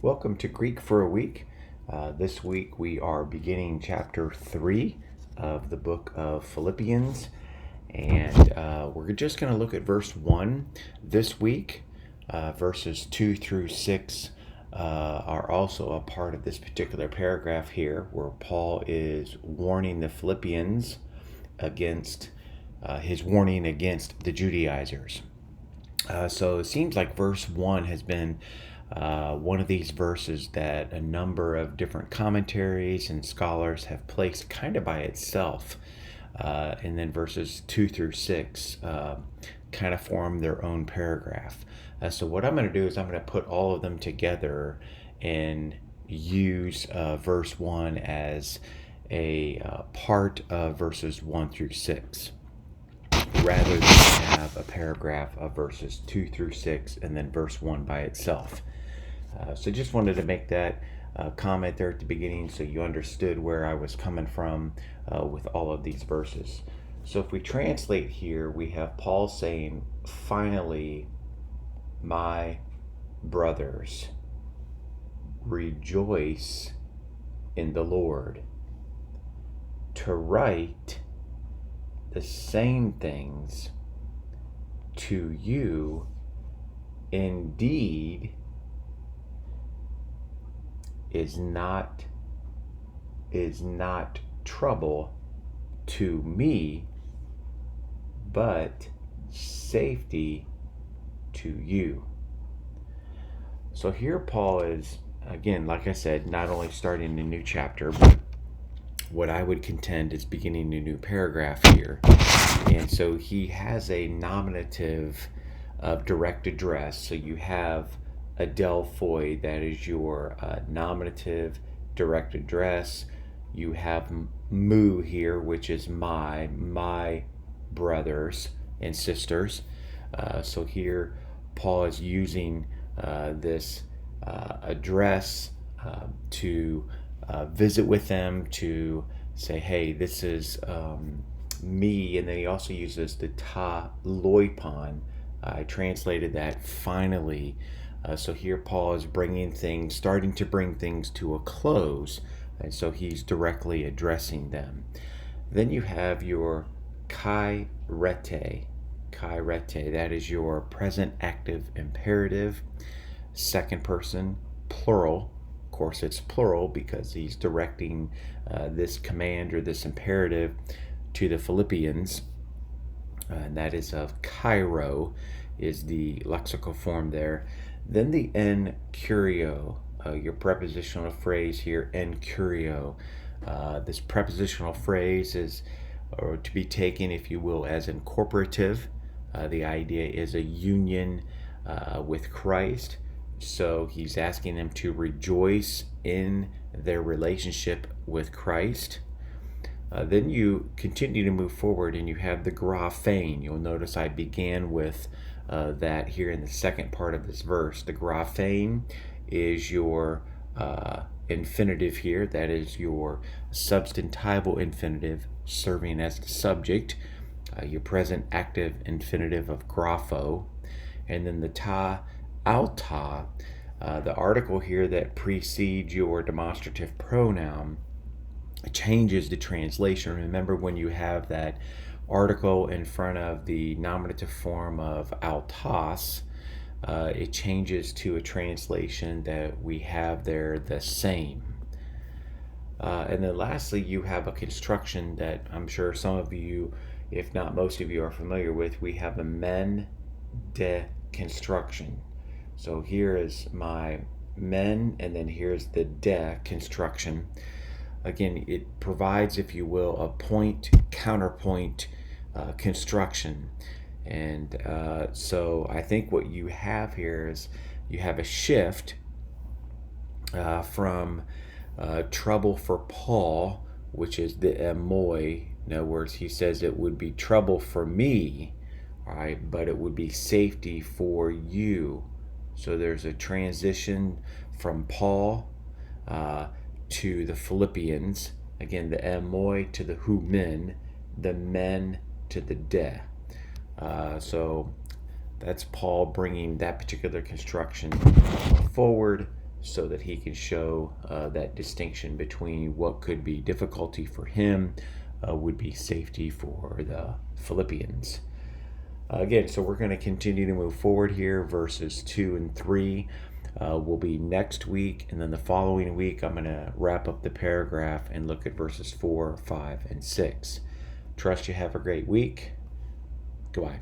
Welcome to Greek for a Week. This week we are beginning chapter 3 of the book of Philippians, and we're just going to look at verse 1 this week. Verses 2 through 6 are also a part of this particular paragraph here, where Paul is warning the Philippians against his warning against the Judaizers. So it seems like verse 1 has been one of these verses that a number of different commentaries and scholars have placed kind of by itself. And then verses 2 through 6 kind of form their own paragraph. So what I'm going to do is I'm going to put all of them together and use verse 1 as a part of verses 1 through 6, rather than have a paragraph of verses 2 through 6 and then verse 1 by itself. So just wanted to make that comment there at the beginning so you understood where I was coming from with all of these verses. So if we translate here, we have Paul saying, "Finally, my brothers, rejoice in the Lord." To write the same things to you indeed is not trouble to me, but safety to you. So here Paul is, again, like I said, not only starting a new chapter, but what I would contend is beginning a new paragraph here. And so he has a nominative of direct address. So you have adelphoi, that is your nominative direct address. You have mu here, which is my brothers and sisters. So here Paul is using this address to visit with them, to say, hey, this is me. And then he also uses the ta loipon. I translated that finally. So here Paul is starting to bring things to a close, and so he's directly addressing them. Then you have your kai rete, that is your present active imperative, second person, plural. Of course, it's plural because he's directing this command or this imperative to the Philippians, and that is of kairo, is the lexical form there. Then the en curio, your prepositional phrase here, en curio. This prepositional phrase is to be taken, if you will, as incorporative. The idea is a union with Christ. So he's asking them to rejoice in their relationship with Christ. Then you continue to move forward and you have the graphein. You'll notice I began with that here in the second part of this verse. The graphein is your infinitive here. That is your substantival infinitive serving as the subject. Your present active infinitive of grapho. And then the ta alta, the article here that precedes your demonstrative pronoun, changes the translation. Remember, when you have that article in front of the nominative form of altas, it changes to a translation that we have there, the same. And then lastly, you have a construction that I'm sure some of you, if not most of you, are familiar with. We have a men de construction. So here is my men, and then here's the de construction. Again, it provides, if you will, a point-counterpoint construction. And so I think what you have here is you have a shift from trouble for Paul, which is the emoi. In other words, he says it would be trouble for me, all right, but it would be safety for you. So there's a transition from Paul to the Philippians. Again, the emoi to the humin, the men to the de. So that's Paul bringing that particular construction forward so that he can show that distinction between what could be difficulty for him would be safety for the Philippians. Again, so we're going to continue to move forward here. Verses 2 and 3 will be next week, and then the following week I'm going to wrap up the paragraph and look at verses 4, 5, and 6. Trust you have a great week. Goodbye.